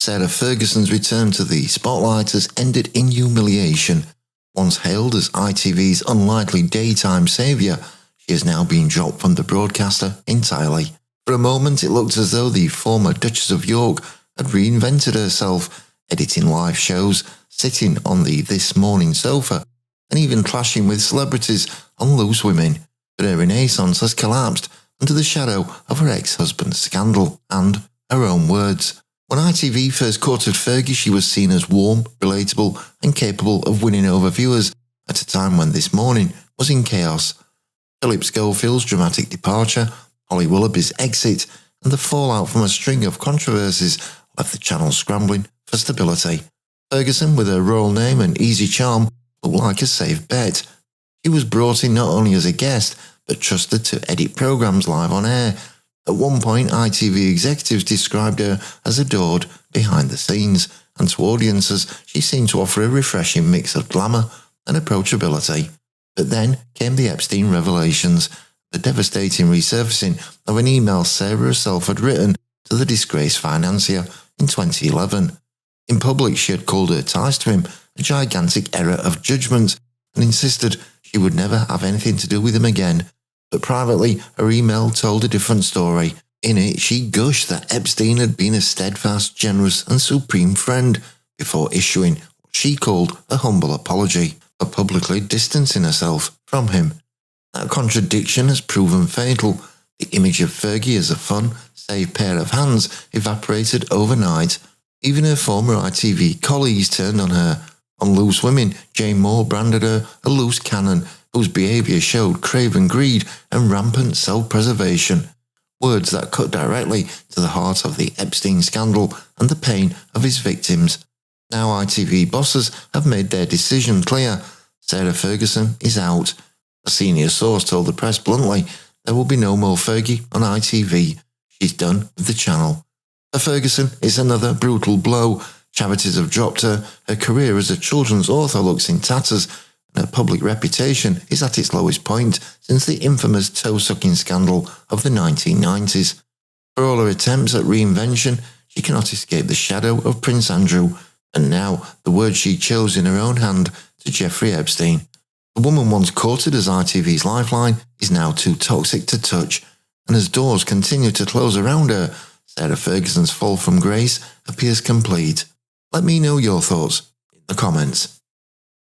Sarah Ferguson's return to the spotlight has ended in humiliation. Once hailed as ITV's unlikely daytime saviour, she has now been dropped from the broadcaster entirely. For a moment, it looked as though the former Duchess of York had reinvented herself, editing live shows, sitting on the This Morning sofa, and even clashing with celebrities on Loose Women. But her renaissance has collapsed under the shadow of her ex-husband's scandal and her own words. When ITV first courted Fergie, she was seen as warm, relatable and capable of winning over viewers at a time when This Morning was in chaos. Philip Schofield's dramatic departure, Holly Willoughby's exit and the fallout from a string of controversies left the channel scrambling for stability. Ferguson, with her royal name and easy charm, looked like a safe bet. She was brought in not only as a guest, but trusted to edit programmes live on air. At one point, ITV executives described her as adored behind the scenes, and to audiences she seemed to offer a refreshing mix of glamour and approachability. But then came the Epstein revelations, the devastating resurfacing of an email Sarah herself had written to the disgraced financier in 2011. In public, she had called her ties to him a gigantic error of judgment and insisted she would never have anything to do with him again. But privately, her email told a different story. In it, she gushed that Epstein had been a steadfast, generous and supreme friend before issuing what she called a humble apology for publicly distancing herself from him. That contradiction has proven fatal. The image of Fergie as a fun, safe pair of hands evaporated overnight. Even her former ITV colleagues turned on her. On Loose Women, Jane Moore branded her a loose cannon whose behaviour showed craven greed and rampant self-preservation, words that cut directly to the heart of the Epstein scandal and the pain of his victims. Now ITV bosses have made their decision clear. Sarah Ferguson is out. A senior source told the press bluntly, there will be no more Fergie on ITV. She's done with the channel. For Ferguson, it's another brutal blow. Charities have dropped her, her career as a children's author looks in tatters, and her public reputation is at its lowest point since the infamous toe-sucking scandal of the 1990s. For all her attempts at reinvention, she cannot escape the shadow of Prince Andrew, and now the word she chose in her own hand to Jeffrey Epstein. The woman once courted as ITV's lifeline is now too toxic to touch, and as doors continue to close around her, Sarah Ferguson's fall from grace appears complete. Let me know your thoughts in the comments.